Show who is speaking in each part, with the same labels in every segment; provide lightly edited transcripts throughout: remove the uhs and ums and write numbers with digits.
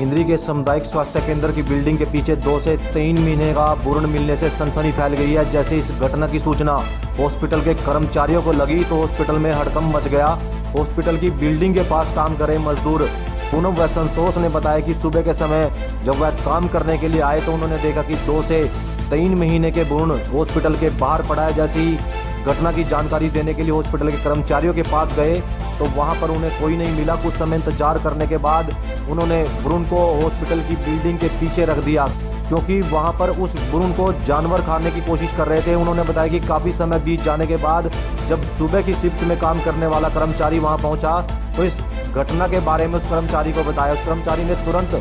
Speaker 1: इंद्री के सामुदायिक स्वास्थ्य केंद्र की बिल्डिंग के पीछे 2 से 3 महीने का भ्रूण मिलने से सनसनी फैल गई है। जैसे इस घटना की सूचना हॉस्पिटल के कर्मचारियों को लगी तो हॉस्पिटल में हड़कंप मच गया। हॉस्पिटल की बिल्डिंग के पास काम कर रहे मजदूर पूनम व संतोष ने बताया कि सुबह के समय जब वह काम करने के लिए आए तो उन्होंने देखा कि 2 से 3 महीने के भ्रूण हॉस्पिटल के बाहर पड़ा है। जैसे ही घटना की जानकारी देने के लिए हॉस्पिटल के कर्मचारियों के पास गए तो वहां पर उन्हें कोई नहीं मिला। कुछ समय इंतजार करने के बाद उन्होंने भ्रूण को हॉस्पिटल की बिल्डिंग के पीछे रख दिया, क्योंकि वहां पर उस भ्रूण को जानवर खाने की कोशिश कर रहे थे। उन्होंने बताया कि काफ़ी समय बीत जाने के बाद जब सुबह की शिफ्ट में काम करने वाला कर्मचारी वहां पहुंचा तो इस घटना के बारे में उस कर्मचारी को बताया। उस कर्मचारी ने तुरंत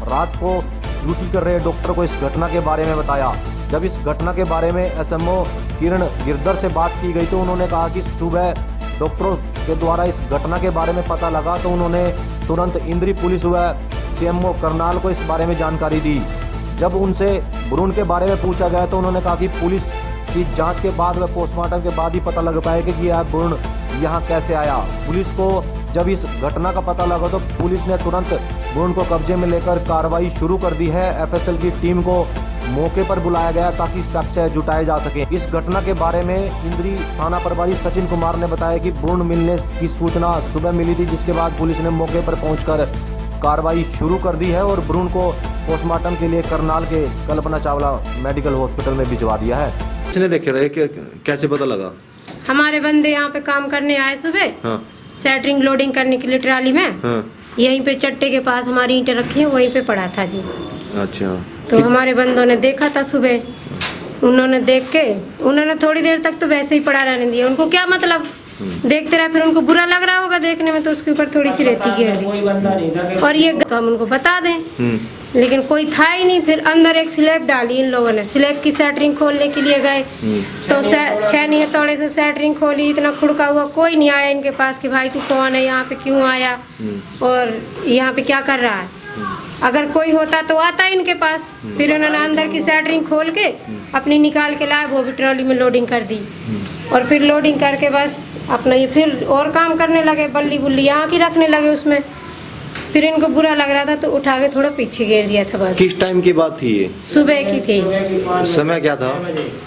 Speaker 1: रात को ड्यूटी कर रहे डॉक्टर को इस घटना के बारे में बताया। जब इस घटना के बारे में एसएमओ किरण गिरधर से बात की गई तो उन्होंने कहा कि सुबह डॉक्टरों के द्वारा इस घटना के बारे में पता लगा तो उन्होंने तुरंत इंद्री पुलिस व सीएमओ करनाल को इस बारे में जानकारी दी। जब उनसे भ्रूण के बारे में पूछा गया तो उन्होंने कहा कि पुलिस की जांच के बाद व पोस्टमार्टम के बाद ही पता लग पाएगा कि यह भ्रूण यहाँ कैसे आया। पुलिस को जब इस घटना का पता लगा तो पुलिस ने तुरंत भ्रूण को कब्जे में लेकर कार्रवाई शुरू कर दी है। एफएसएल की टीम को मौके पर बुलाया गया ताकि साक्ष्य जुटाए जा सके। इस घटना के बारे में इंद्री थाना प्रभारी सचिन कुमार ने बताया कि भ्रूण मिलने की सूचना सुबह मिली थी, जिसके बाद पुलिस ने मौके पर पहुंचकर कार्रवाई शुरू कर दी है और भ्रूण को पोस्टमार्टम के लिए करनाल के कल्पना चावला मेडिकल हॉस्पिटल में भिजवा दिया है।
Speaker 2: किसने देखा था, कैसे पता लगा?
Speaker 3: हमारे बंदे यहाँ पे काम करने आए सुबह।
Speaker 2: हाँ।
Speaker 3: सेटरिंग लोडिंग करने के लिए ट्राली में। हाँ। यहीं पे चट्टे के पास हमारी ईंटें रखी हैं, वहीं पे पड़ा था जी।
Speaker 2: अच्छा।
Speaker 3: तो हमारे बंदों ने देखा था सुबह, उन्होंने देख के उन्होंने थोड़ी देर तक तो वैसे ही पड़ा रहने दिया। उनको क्या मतलब, देखते रहे, फिर उनको बुरा लग रहा होगा देखने में तो उसके ऊपर थोड़ी सी रेती घेर दी और ये तो हम उनको बता दें, लेकिन कोई था ही नहीं। फिर अंदर एक स्लैब डाली इन लोगों ने, स्लैब की सेटरिंग खोलने के लिए गए तो 6 हथौड़े से सेटरिंग खोली, इतना खुड़का हुआ, कोई नहीं आया इनके पास कि भाई तू कौन है, यहाँ पे क्यों आया और यहाँ पे क्या कर रहा है। अगर कोई होता तो आता इनके पास। फिर उन्होंने अंदर की सेटरिंग खोल के अपनी निकाल के लाए, वो भी ट्रॉली में लोडिंग कर दी और फिर लोडिंग करके बस अपना ये फिर और काम करने लगे, बल्ली बुल्ली यहाँ की रखने लगे उसमें। फिर इनको बुरा लग रहा था तो उठा के थोड़ा पीछे घेर दिया था बस।
Speaker 2: किस टाइम की बात थी ये?
Speaker 3: सुबह की थी।
Speaker 2: समय क्या था?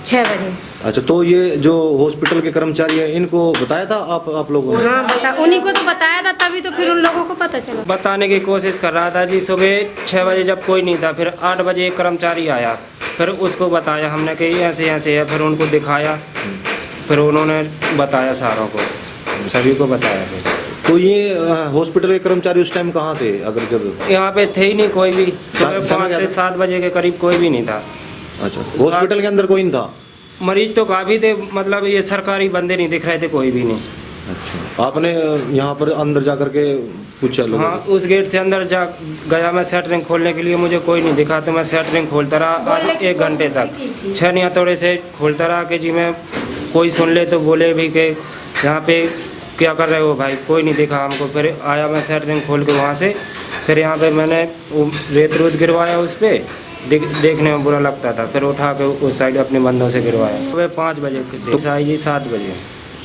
Speaker 3: 6 बजे।
Speaker 2: अच्छा, तो ये जो हॉस्पिटल के कर्मचारी हैं इनको बताया था आप लोगों ने?
Speaker 3: हाँ बता, उन्हीं को तो बताया था, तभी तो फिर उन लोगों को पता चला।
Speaker 4: बताने की कोशिश कर रहा था जी। सुबह 6 बजे जब कोई नहीं था, फिर 8 बजे एक कर्मचारी आया, फिर उसको बताया हमने कि ऐसे ऐसे है, फिर उनको दिखाया, फिर उन्होंने बताया सारों को, सभी को बताया। फिर
Speaker 2: तो ये हॉस्पिटल के कर्मचारी उस टाइम कहाँ थे? अगर जब
Speaker 4: यहाँ पे थे ही नहीं कोई भी, सुबह 5 से 7 बजे के करीब कोई भी नहीं था।
Speaker 2: अच्छा, हॉस्पिटल के अंदर कोई नहीं था?
Speaker 4: मरीज तो काफ़ी थे, मतलब ये सरकारी बंदे नहीं दिख रहे थे, कोई भी नहीं।
Speaker 2: अच्छा, आपने यहाँ पर अंदर जा करके पूछा लोगों?
Speaker 4: हाँ, उस गेट से अंदर जा गया मैं सेटरिंग खोलने के लिए, मुझे कोई नहीं दिखा तो मैं सेटरिंग खोलता रहा 1 घंटे तक। 6 हथौड़े से खोलता रहा कि जी मैं कोई सुन ले तो बोले भी कि यहाँ पे क्या कर रहे हो भाई, कोई नहीं दिखा हमको। फिर आया मैं सेटरिंग खोल के वहाँ से, फिर यहाँ पे मैंने रेत रूत गिरवाया उस पर, देखने में बुरा लगता था, फिर उठा के उस साइड अपने बंदों से गिरवाया। सुबह 5 बजे थे, साई जी 7 बजे।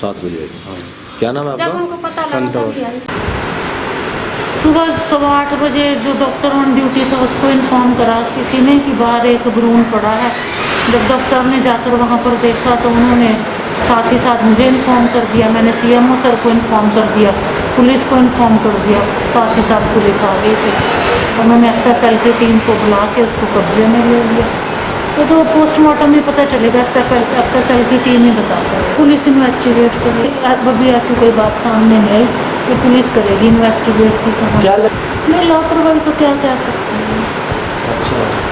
Speaker 2: 7 बजे। हाँ। क्या नाम है आपका?
Speaker 4: संतोष।
Speaker 5: सुबह 8:15 बजे जो डॉक्टर ऑन ड्यूटी था उसको इन्फॉर्म करा किसी ने कि बाहर एक भ्रूण पड़ा है। जब डॉक्टर साहब ने जाकर वहाँ पर देखा तो उन्होंने साथ ही साथ मुझे इन्फॉर्म कर दिया, मैंने सीएमओ सर को इन्फॉर्म कर दिया, पुलिस को इन्फॉर्म कर दिया, साथ ही साथ पुलिस आ गई थी। उन्होंने एफएसएल की टीम को बुला के उसको कब्जे में ले लिया। तो पोस्टमार्टम में पता चलेगा, एफएसएल की टीम ही बताता है। पुलिस इन्वेस्टिगेट करेगी, अभी ऐसी कोई बात सामने नहीं आई कि पुलिस करेगी इन्वेस्टिगेट की समझ। नहीं, लापरवाही तो क्या कह सकते हैं।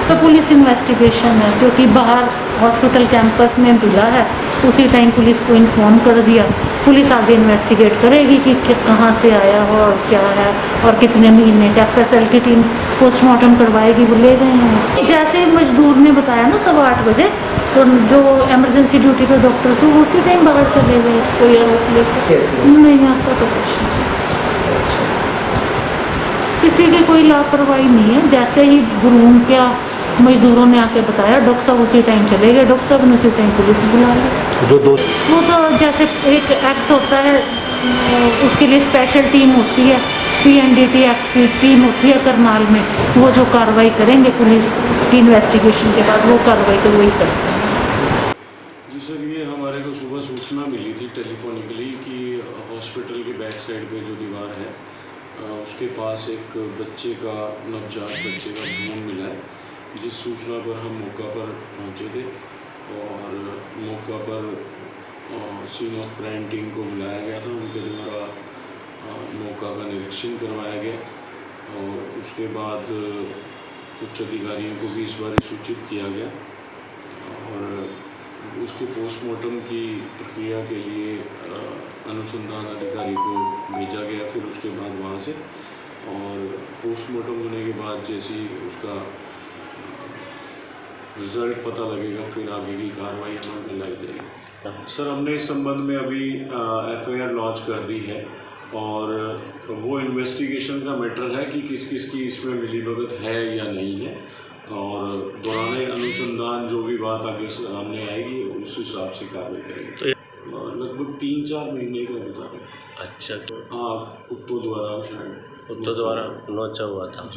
Speaker 5: तो पुलिस इन्वेस्टिगेशन है, क्योंकि बाहर हॉस्पिटल कैंपस में मिला है, उसी टाइम पुलिस को इन्फॉर्म कर दिया। पुलिस आगे इन्वेस्टिगेट करेगी कि कहाँ से आया हो और क्या है और कितने महीने का। एफएसएल की टीम पोस्टमार्टम करवाएगी, वो ले गए हैं। जैसे मजदूर ने बताया ना 8:15 बजे, तो जो इमरजेंसी ड्यूटी पे डॉक्टर थे वो उसी टाइम बाहर चले गए, कोई आरोप लेकर नहीं। ऐसा तो कुछ नहीं, किसी की कोई लापरवाही नहीं है। जैसे ही भ्रूण क्या मजदूरों ने आके बताया, डॉक्टर साहब उसी टाइम चले गए, डॉक्टर साहब ने उसी टाइम पुलिस बुला ली।
Speaker 2: जो दो
Speaker 5: वो तो जैसे एक एक्ट होता है, उसके लिए स्पेशल टीम होती है, PNDT एक्ट की टीम होती है करनाल में, वो जो कार्रवाई करेंगे पुलिस की इन्वेस्टिगेशन के बाद, वो कार्रवाई तो वही करेंगे।
Speaker 6: जी सर, ये हमारे को सुबह सूचना मिली थी टेलीफोनिकली कि हॉस्पिटल के बैक साइड पे जो दीवार है उसके पास एक बच्चे का, नवजात बच्चे का भ्रूण मिला है, जिस सूचना पर हम मौका पर पहुंचे थे और मौका पर सीन ऑफ क्राइम टीम को बुलाया गया था। उनके द्वारा मौका का निरीक्षण करवाया गया और उसके बाद उच्च अधिकारियों को भी इस बारे सूचित किया गया और उसके पोस्टमार्टम की प्रक्रिया के लिए अनुसंधान अधिकारी को भेजा गया। फिर उसके बाद वहाँ से और पोस्टमार्टम होने के बाद जैसे ही उसका रिज़ल्ट पता लगेगा फिर आगे की कार्रवाई अमल में लाई जाएगी। सर, हमने इस संबंध में अभी FIR लॉन्च कर दी है और वो इन्वेस्टिगेशन का मैटर है कि किस किस की इसमें मिलीभगत है या नहीं है और दौरान अनुसंधान जो भी बात आगे सामने आएगी उस हिसाब से कार्रवाई करेंगे। लगभग 3-4 महीने का बता रहे।
Speaker 7: अच्छा, तो
Speaker 6: हाँ, कुत्तों द्वारा शायद
Speaker 7: नोचा हुआ था।
Speaker 6: जी।